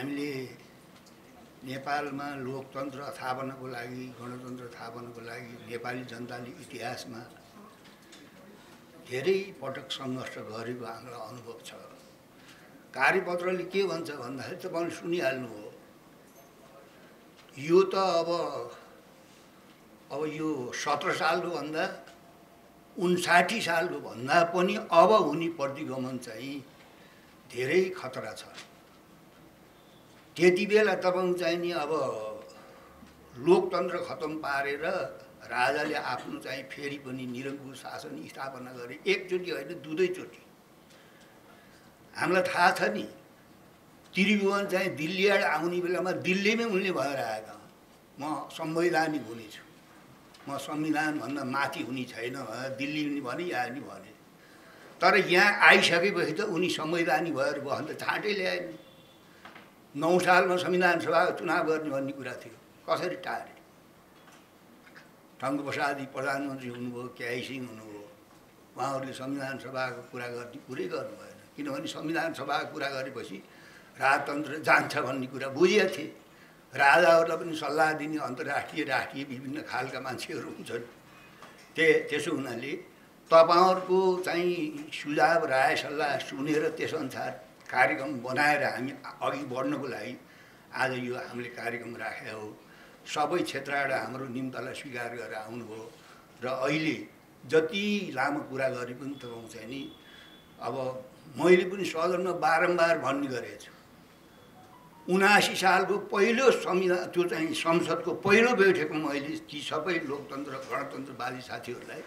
हामीले नेपालमा लोकतन्त्र स्थापनाको लागि गणतन्त्र स्थापनाको लागि नेपाली जनताले इतिहासमा धेरै पटक सङ्घर्ष गरेको हामीलाई अनुभव छ। कार्यपत्रले के भन्छ भन्दाखेरि तपाईँले सुनिहाल्नु हो। यो त अब यो 17 सालको भन्दा 59 सालको भन्दा पनि अब हुने प्रतिगमन चाहिँ धेरै खतरा छ। त्यति बेला तपाईँ चाहिँ नि अब लोकतन्त्र खतम पारेर राजाले आफ्नो चाहिँ फेरि पनि निरङ्कुश शासन स्थापना गरे। एकचोटि होइन दुवैचोटि। हामीलाई थाहा छ नि त्रिभुवन चाहिँ दिल्लीबाट आउने बेलामा दिल्लीमै उनले भएर आएका, म संवैधानिक हुनेछु, म संविधानभन्दा माथि हुने छैन दिल्ली नि भने या नि भने। तर यहाँ आइसकेपछि त उनी संवैधानिक भएर बस्न त छाँटै ल्याए नि। 9 सालमा संविधान सभाको चुनाव गर्ने भन्ने कुरा थियो, कसरी टारे? टङ्कप्रसादी प्रधानमन्त्री हुनुभयो, केआई सिंह हुनुभयो, उहाँहरूले संविधान सभाको कुरा गर्ने कुरै गर्नु भएन। किनभने संविधान सभाको कुरा गरेपछि राजतन्त्र जान्छ भन्ने कुरा बुझेका थिए। राजाहरूलाई पनि सल्लाह दिने अन्तर्राष्ट्रिय राष्ट्रिय विभिन्न खालका मान्छेहरू हुन्छन्। त्यसो हुनाले तपाईँहरूको चाहिँ सुझाव राय सल्लाह सुनेर त्यसअनुसार कार्यक्रम बनाएर हामी अघि बढ्नको लागि आज यो हामीले कार्यक्रम राखेका हो। सबै क्षेत्रबाट हाम्रो निम्तालाई स्वीकार गरेर आउनुभयो र अहिले जति लामो कुरा गरे पनि तपाईँ चाहिँ नि अब मैले पनि सदनमा बारम्बार भन्ने गरेको छु। 79 सालको पहिलो संविधान त्यो चाहिँ संसदको पहिलो बैठकमा मैले ती सबै लोकतन्त्र गणतन्त्रवादी साथीहरूलाई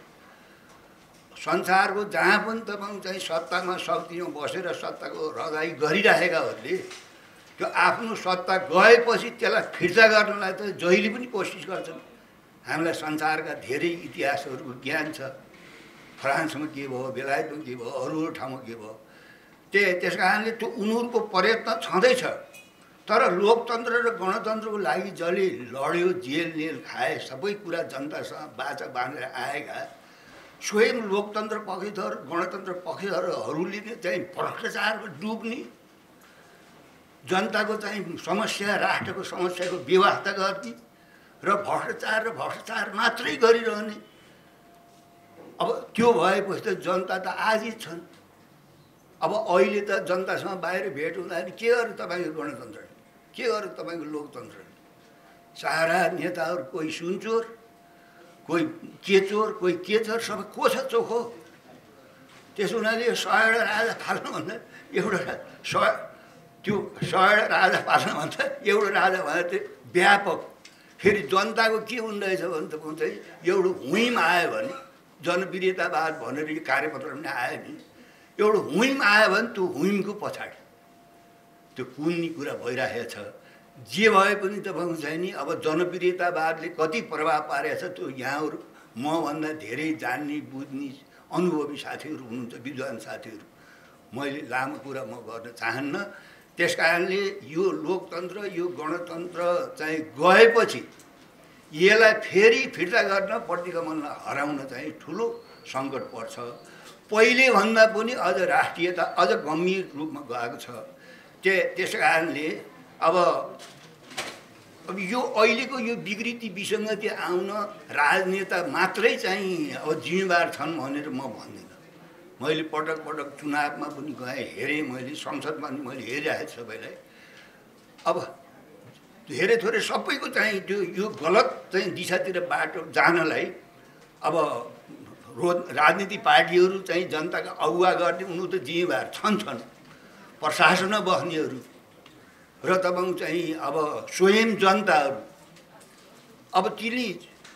संसारको जहाँ पनि तपाईँ चाहिँ सत्तामा शक्तिमा बसेर सत्ताको रजाइ गरिराखेकाहरूले त्यो आफ्नो सत्ता गएपछि त्यसलाई फिर्ता गर्नलाई त जहिले पनि कोसिस गर्छन्। हामीलाई संसारका धेरै इतिहासहरूको ज्ञान छ। फ्रान्समा के भयो, बेलायतमा के भयो, अरू ठाउँमा के भयो। त्यस कारणले त्यो उनीहरूको प्रयत्न छँदैछ। तर लोकतन्त्र र गणतन्त्रको लागि जसले लड्यो, जेल नेल खाए, सबै कुरा जनतासँग बाचा बाँधेर आएका स्वयं लोकतन्त्र पक्षधर गणतन्त्र पक्षधरहरूले नै चाहिँ भ्रष्टाचारमा डुब्ने, जनताको चाहिँ समस्या राष्ट्रको समस्याको व्यवस्था गर्ने र भ्रष्टाचार मात्रै गरिरहने। अब त्यो भएपछि त जनता त आजित छन्। अब अहिले त जनतासँग बाहिर भेट हुँदाखेरि के गर्यो तपाईँको गणतन्त्र, के गर्यो तपाईँको लोकतन्त्र? सारा नेताहरू कोही सुनचोर, कोही के चोर, कोही के चोर, सबै को छ चोखो? त्यसो हुनाले 100 राजा पाल्नुभन्दा एउटा त्यो 100 राजा पाल्नुभन्दा एउटा राजा भने त्यो व्यापक। फेरि जनताको के हुँदो रहेछ भने त चाहिँ एउटा हुइम आयो भने जनप्रियतावाद भनेर यो कार्यपत्र पनि आयो नि, एउटा हुइम आयो भने त्यो हुइमको पछाडि त्यो कुन्ने कुरा भइरहेको छ। जे भए पनि तपाईँको चाहिँ नि अब जनप्रियतावादले कति प्रभाव पारेको छ त्यो यहाँहरू मभन्दा धेरै जान्ने बुझ्ने अनुभवी साथीहरू हुनुहुन्छ, विद्वान साथीहरू। मैले लामो कुरा म गर्न चाहन्न। त्यस कारणले यो लोकतन्त्र यो गणतन्त्र चाहिँ गएपछि यसलाई फेरि फिर्ता गर्न प्रतिगमनलाई हराउन चाहिँ ठुलो सङ्कट पर्छ। पहिले भन्दा पनि अझ राष्ट्रियता अझ गम्भीर रूपमा गएको छ। त्यस कारणले अब यो अहिलेको यो विकृति विसङ्गति आउन राजनेता मात्रै चाहिँ अब जिम्मेवार छन् भनेर म भन्दिनँ। मैले पटक पटक चुनावमा पनि गएँ, हेरेँ, मैले संसदमा पनि मैले हेरिरहेको छु सबैलाई। अब धेरै थोरै सबैको चाहिँ त्यो यो गलत चाहिँ दिशातिर बाटो जानलाई अब राजनीतिक पार्टीहरू चाहिँ जनताका अगुवा गर्ने उनीहरू त जिम्मेवार छन्। प्रशासनमा बस्नेहरू र तपाईँ चाहिँ अब स्वयं जनताहरू अब तिनी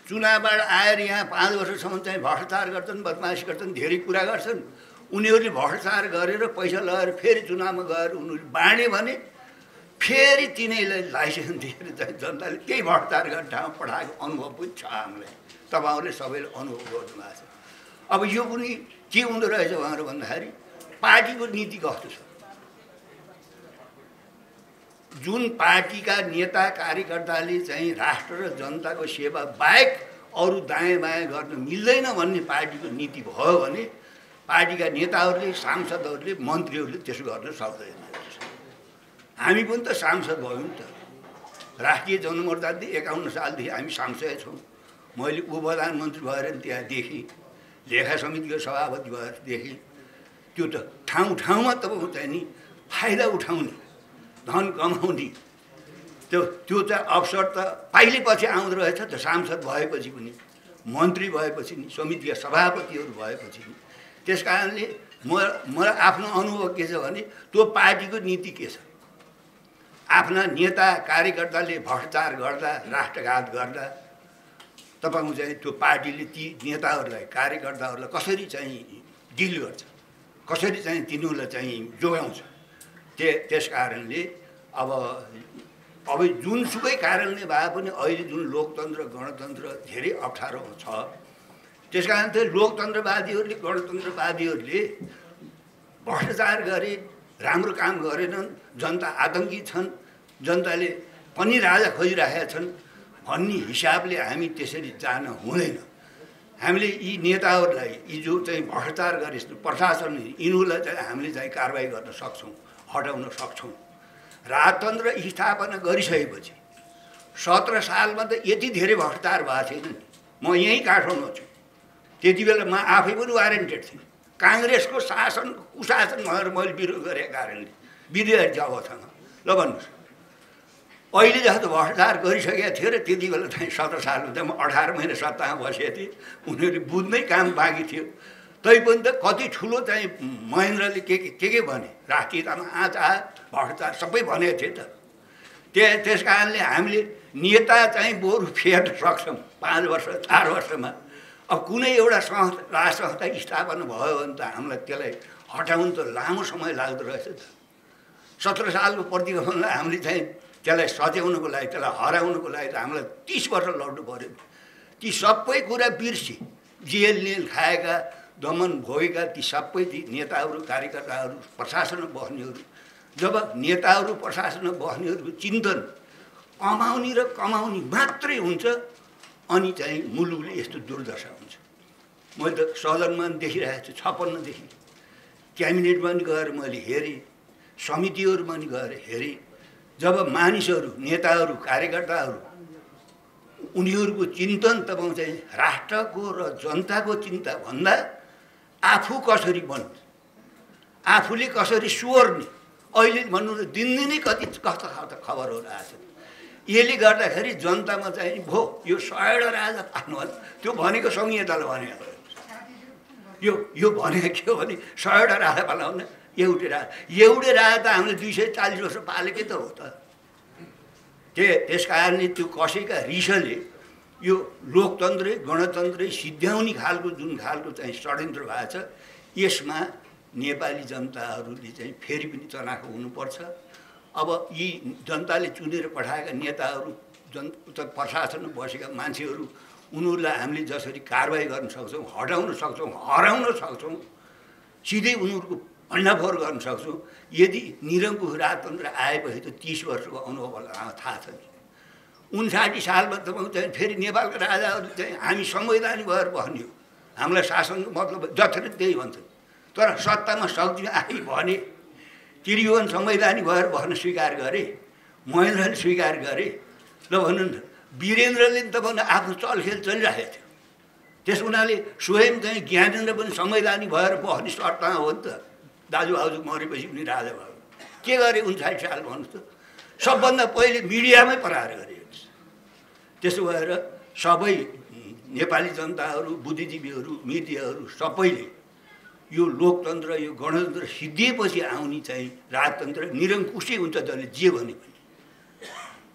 चुनावबाट आएर यहाँ 5 वर्षसम्म चाहिँ भ्रष्टाचार गर्छन्, बदमासी गर्छन्, धेरै कुरा गर्छन्। उनीहरूले भ्रष्टाचार गरेर पैसा लगाएर फेरि चुनावमा गएर उनीहरूले बाँडे भने फेरि तिनीहरूलाई लाइसेन्स दिएर चाहिँ जनताले त्यही भ्रष्टाचार गर्ने ठाउँमा पठाएको अनुभव पनि छ हामीलाई। तपाईँहरूले सबैले अनुभव गर्नुभएको छ। अब यो पनि के हुँदो रहेछ भनेर भन्दाखेरि पार्टीको नीति कस्तो छ? जुन पार्टीका नेता कार्यकर्ताले चाहिँ राष्ट्र र जनताको सेवा बाहेक अरू दायाँ बायाँ गर्न मिल्दैन भन्ने पार्टीको नीति भयो भने पार्टीका नेताहरूले, सांसदहरूले, मन्त्रीहरूले त्यसो गर्न सक्दैन। हामी पनि त सांसद भयौँ नि त। राष्ट्रिय जनमोर्चाले 51 सालदेखि हामी सांसदै छौँ। मैले उपप्रधानमन्त्री भएर त्यहाँ देखेँ, लेखा समितिको सभापति भएर देखेँ। त्यो त ठाउँ ठाउँमा तपाईँको चाहिँ नि फाइदा उठाउने, धन कमाउने त्यो चाहिँ अवसर त पाइलेपछि आउँदो रहेछ त। सांसद भएपछि पनि, मन्त्री भएपछि नि, समितिका सभापतिहरू भएपछि नि। त्यस कारणले मलाई आफ्नो अनुभव के छ भने त्यो पार्टीको नीति के छ। आफ्ना नेता कार्यकर्ताले भ्रष्टाचार गर्दा, राष्ट्रघात गर्दा तपाईँको चाहिँ त्यो पार्टीले ती नेताहरूलाई, कार्यकर्ताहरूलाई कसरी चाहिँ डिल गर्छ, कसरी चाहिँ तिनीहरूलाई चाहिँ जोगाउँछ। त्यस कारणले अब जुनसुकै कारणले भए पनि अहिले जुन लोकतन्त्र गणतन्त्र धेरै अप्ठ्यारो छ। त्यस कारण चाहिँ लोकतन्त्रवादीहरूले, गणतन्त्रवादीहरूले भ्रष्टाचार गरे, राम्रो काम गरेनन्, जनता आतङ्कित छन्, जनताले पनि राजा खोजिरहेका छन् भन्ने हिसाबले हामी त्यसरी जान हुँदैन। हामीले यी नेताहरूलाई, यी जो चाहिँ भ्रष्टाचार गरे प्रशासन, यिनीहरूलाई चाहिँ हामीले चाहिँ कारबाही गर्न सक्छौँ, हटाउन सक्छौँ। राजतन्त्र स्थापना गरिसकेपछि 17 सालमा त यति धेरै भ्रष्टाचार भएको छैन नि। म यहीँ काठमाडौँ छु, त्यति बेला म आफै पनि वारेन्टेड थिएँ। काङ्ग्रेसको शासन कुशासन भनेर मैले विरोध गरेको कारणले विधेयक जबसँग ल भन्नुहोस्। अहिले जस्तो भ्रष्टाचार गरिसकेको थियो र त्यति बेला चाहिँ 17 सालमा त म 18 महिना सत्तामा बसेको थिएँ। उनीहरूले बुझ्नै काम बाँकी थियो। तैपनि त कति ठुलो चाहिँ महेन्द्रले के भने राष्ट्रियतामा आँच आयो, भ्रष्टाचार सबै भनेको थिए त। त्यस कारणले हामीले नेता चाहिँ बरु फेर्न सक्छौँ 5 वर्ष 4 वर्षमा। अब कुनै एउटा राज संस्था स्थापना भयो भने त हामीलाई त्यसलाई हटाउनु त लामो समय लाग्दो रहेछ त। 17 सालको प्रतिगमनलाई हामीले चाहिँ त्यसलाई सच्याउनुको लागि, त्यसलाई हराउनुको लागि त हामीलाई 30 वर्ष लड्नु पऱ्यो। ती सबै कुरा बिर्सी जेल नेल खाएका, दमन भोगेका ती सबै ती नेताहरू, कार्यकर्ताहरू, प्रशासनमा बस्नेहरू, जब नेताहरू प्रशासनमा बस्नेहरूको चिन्तन कमाउने र कमाउने मात्रै हुन्छ अनि चाहिँ मुलुकले यस्तो दुर्दशा हुन्छ। मैले त सदनमा देखिरहेको छु 56 देखि, क्याबिनेटमा पनि गएर मैले हेरेँ, समितिहरूमा पनि गएर हेरेँ। जब मानिसहरू, नेताहरू, कार्यकर्ताहरू उनीहरूको चिन्तन तपाईँको चाहिँ राष्ट्रको र जनताको चिन्ता भन्दा आफू कसरी बन्ने, आफूले कसरी स्वर्ने, अहिले भन्नु त दिनदिनै कस्तो खबरहरू आएको छ। यसले गर्दाखेरि जनतामा चाहिँ भो यो 100 राजा पाल्नु भने त्यो भनेको संहिताले भनेको यो भनेको के हो भने 100 राजा पाल्नु एउटै राजा त हामीले 240 वर्ष पालेकै त हो त। त्यस कारणले त्यो कसैका रिसले यो लोकतन्त्रै गणतन्त्रै सिद्ध्याउने खालको जुन खालको चाहिँ षड्यन्त्र भएको छ, यसमा नेपाली जनताहरूले चाहिँ फेरि पनि चनाखो हुनुपर्छ। अब यी जनताले चुनेर पठाएका नेताहरू, प्रशासनमा बसेका मान्छेहरू, उनीहरूलाई हामीले जसरी कारबाही गर्न सक्छौँ, हटाउन सक्छौँ, हराउन सक्छौँ, सिधै उनीहरूको भण्डाफोर गर्न सक्छौँ। यदि निरङ्कुश राजतन्त्र आएपछि त 30 वर्षको अनुभव थाहा छ नि। 59 सालमा तपाईँको चाहिँ फेरि नेपालका राजाहरू चाहिँ हामी संवैधानिक भएर बस्ने हो, हामीलाई शासनको मतलब जसरी त्यही भन्छन्। तर सत्तामा शक्ति आए भने त्रिभुवन संवैधानिक भएर बस्न स्वीकार गरे, महेन्द्रले स्वीकार गरे। ल भन्नु न, वीरेन्द्रले तपाईँको आफ्नो चलखेल चलिरहेको थियो। त्यस हुनाले स्वयं चाहिँ ज्ञानेन्द्र पनि संवैधानिक भएर बस्ने सत्तामा हो नि त। दाजुभाउजू मरेपछि पनि राजा भयो। के गरे 59 साल भन्नुहोस् त? सबभन्दा पहिले मिडियामै प्रहार गरे। त्यसो भएर सबै नेपाली जनताहरू, बुद्धिजीवीहरू, मिडियाहरू सबैले यो लोकतन्त्र, यो गणतन्त्र सिद्धिएपछि आउने चाहिँ राजतन्त्र निरङ्कुशै हुन्छ, जसले जे भने पनि।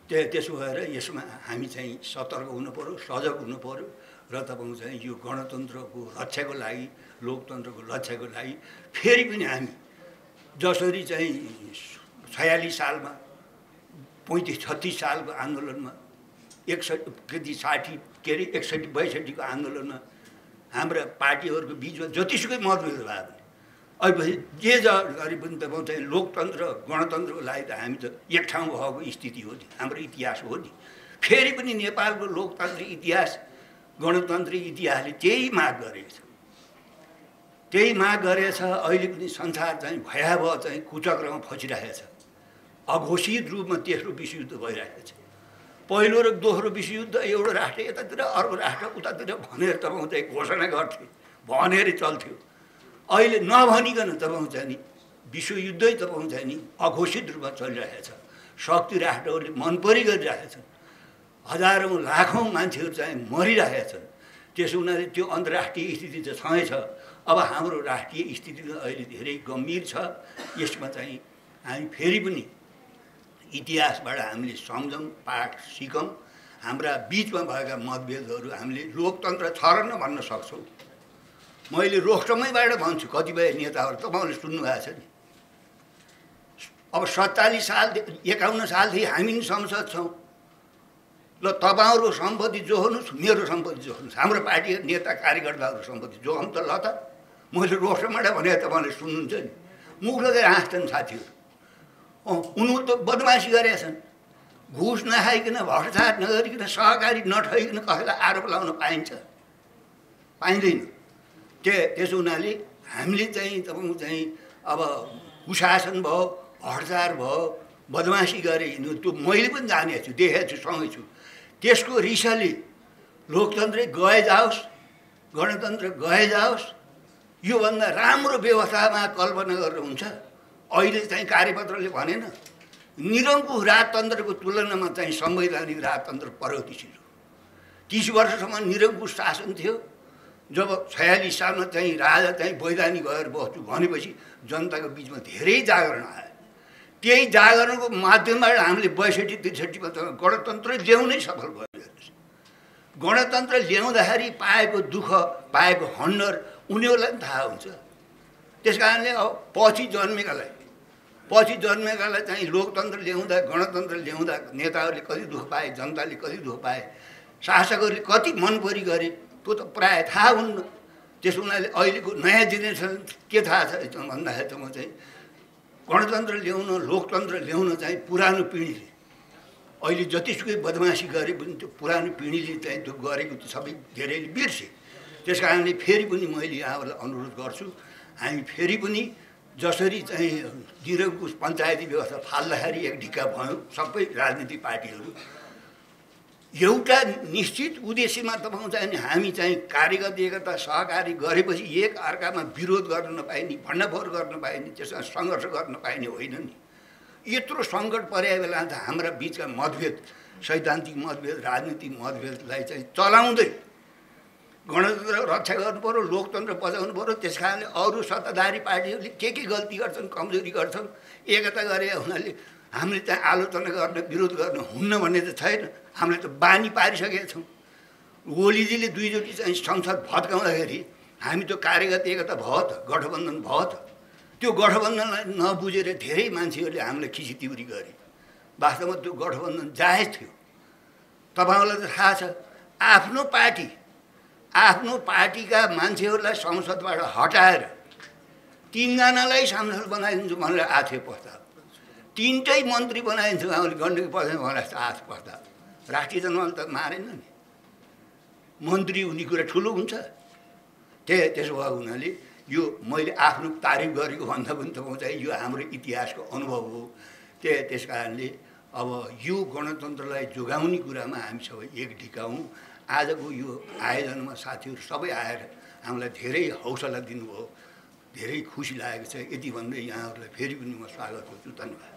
त्यसो भएर यसमा हामी चाहिँ सतर्क हुनु पऱ्यो, सजग हुनु पऱ्यो र तपाईँको चाहिँ यो गणतन्त्रको रक्षाको लागि, लोकतन्त्रको रक्षाको लागि फेरि पनि हामी जसरी चाहिँ 46 सालमा 35-36 सालको आन्दोलनमा 61-62को आन्दोलनमा हाम्रा पार्टीहरूको बिचमा जतिसुकै मतभेद भयो भने अहिले जे गरे पनि त चाहिँ लोकतन्त्र गणतन्त्रको लागि त हामी त एक ठाउँ भएको स्थिति हो नि, हाम्रो इतिहास हो नि। फेरि पनि नेपालको लोकतान्त्रिक इतिहास, गणतन्त्रिक इतिहासले त्यही माग गरेको छ, त्यही माग गरेछ। अहिले पनि संसार चाहिँ भयावह चाहिँ कुचक्रमा फसिरहेको छ। अघोषित रूपमा तेस्रो विश्वयुद्ध भइरहेको छ। पहिलो र दोस्रो विश्वयुद्ध एउटा राष्ट्र यतातिर अर्को राष्ट्र उतातिर भनेर तपाईँ चाहिँ घोषणा गर्थे, भनेर चल्थ्यो। अहिले नभनिकन तपाईँ चाहिँ नि विश्वयुद्धै तपाईँ चाहिँ नि अघोषित रूपमा चलिरहेछ। शक्ति राष्ट्रहरूले मनपरी गरिरहेछन्, हजारौँ लाखौँ मान्छेहरू चाहिँ मरिरहेछन्। त्यसो हुनाले त्यो अन्तर्राष्ट्रिय स्थिति चाहिँ छँदै छ। अब हाम्रो राष्ट्रिय स्थिति अहिले धेरै गम्भीर छ। यसमा चाहिँ हामी फेरि पनि इतिहासबाट हामीले सम्झौँ, पाठ सिकौँ। हाम्रा बिचमा भएका मतभेदहरू हामीले लोकतन्त्र छ र न भन्न सक्छौँ। मैले रोक्टमैबाट भन्छु, कतिपय नेताहरू तपाईँहरूले सुन्नुभएको छ नि। अब 47 साल 51 सालदेखि हामी नि संसद छौँ। ल तपाईँहरूको सम्पत्ति जोख्नुहोस्, मेरो सम्पत्ति जोख्नुहोस्, हाम्रो पार्टी नेता कार्यकर्ताहरू सम्पत्ति जोखौँ त। ल त मैले रोक्टमबाट भने तपाईँहरूले सुन्नुहुन्छ नि। मुख लगेर हाँस्छन् साथीहरू। उनीहरू त बदमासी गरेका छन्। घुस नखाइकन, भ्रष्टाचार नगरिकन, सहकारी नठगिकन कसैलाई आरोप लगाउन पाइन्छ? पाइँदैन। त्यसो हुनाले हामीले चाहिँ तपाईँको चाहिँ अब कुशासन भयो, भ्रष्टाचार भयो, बदमासी गरे, त्यो मैले पनि जानेको छु, देखेको छु, सँगै छु। त्यसको रिसले लोकतन्त्रै गए जाओस्, गणतन्त्र गए जाओस्। योभन्दा राम्रो व्यवस्थामा कल्पना गरेर हुन्छ? अहिले चाहिँ कार्यपत्रले भनेन, निरङ्कुश राजतन्त्रको तुलनामा चाहिँ संवैधानिक राजतन्त्र प्रगतिशील हो। 30 वर्षसम्म निरङ्कुश शासन थियो। जब 46 सालमा चाहिँ राजा चाहिँ वैधानिक भएर बस्छु भनेपछि जनताको बिचमा धेरै जागरण आयो। त्यही जागरणको माध्यमबाट हामीले 62-63मा गणतन्त्र ल्याउनै सफल भयो। गणतन्त्र ल्याउँदाखेरि पाएको दुःख, पाएको हन्डर उनीहरूलाई पनि थाहा हुन्छ। त्यस कारणले अब पछि जन्मेकालाई चाहिँ लोकतन्त्र ल्याउँदा, गणतन्त्र ल्याउँदा नेताहरूले कति दुःख पाए, जनताले कति दुःख पाए, शासकहरूले कति मनपरी गरे, त्यो त प्रायः थाहा हुन्न। त्यसो हुनाले अहिलेको नयाँ जेनेरेसन के थाहा छ भन्दाखेरि त म चाहिँ गणतन्त्र ल्याउन, लोकतन्त्र ल्याउन चाहिँ पुरानो पिँढीले अहिले जतिसुकै बदमासी गरे पनि त्यो पुरानो पिँढीले चाहिँ त्यो गरेको त्यो सबै धेरैले बिर्से। त्यस कारणले फेरि पनि मैले यहाँहरूलाई अनुरोध गर्छु, हामी फेरि पनि जसरी चाहिँ निरङ्कुश पञ्चायती व्यवस्था फाल्दाखेरि एक ढिक्का भयो सबै राजनीतिक पार्टीहरू, एउटा निश्चित उद्देश्यमा तपाईँ चाहिँ हामी चाहिँ कार्यगत एकता सहकारी गरेपछि एक अर्कामा विरोध गर्न नपाइने, भण्डाफोर गर्न पाइने, त्यसमा सङ्घर्ष गर्न पाइने होइन नि। यत्रो सङ्कट परेको बेला त हाम्रा बिचका मतभेद, सैद्धान्तिक मतभेद, राजनीतिक मतभेदलाई चाहिँ चलाउँदै गणतन्त्र रक्षा गर्नु पऱ्यो, लोकतन्त्र बचाउनु पऱ्यो। त्यस कारणले अरू सत्ताधारी पार्टीहरूले के गर्ती गर्छन्, कमजोरी गर्छन्, एकता गरे हुनाले हामीले चाहिँ आलोचना गर्न, विरोध गर्न हुन्न भन्ने त छैन। हामीले त बानी पारिसकेका छौँ। ओलीजीले दुईचोटि चाहिँ संसद भत्काउँदाखेरि हामी त्यो कार्यगत एकता भयो त, गठबन्धन भयो त। त्यो गठबन्धनलाई नबुझेर धेरै मान्छेहरूले हामीलाई खिचितिउरी गरे। वास्तवमा त्यो गठबन्धन जायज थियो। तपाईँहरूलाई त थाहा छ, आफ्नो पार्टीका मान्छेहरूलाई संसदबाट हटाएर 3 जनालाई सांसद बनाइदिन्छु भनेर आएको थियो प्रस्ताव। 3टै मन्त्री बनाइदिन्छु हामीले गण्डकी प्रधान भनेर आएको प्रस्ताव। राष्ट्रिय जनमतले त मारेन नि। मन्त्री हुने कुरा ठुलो हुन्छ। त्यसो भएको हुनाले यो मैले आफ्नो तारिफ गरेको भन्दा पनि तपाईँ चाहिँ यो हाम्रो इतिहासको अनुभव हो। त्यस कारणले अब यो गणतन्त्रलाई जोगाउने कुरामा हामी सबै एक ढिकाउँ। आजको यो आयोजनमा साथीहरू सबै आएर हामीलाई धेरै हौसला दिनुभयो, धेरै खुसी लागेको छ। यति भन्दै यहाँहरूलाई फेरि पनि म स्वागत गर्छु। धन्यवाद।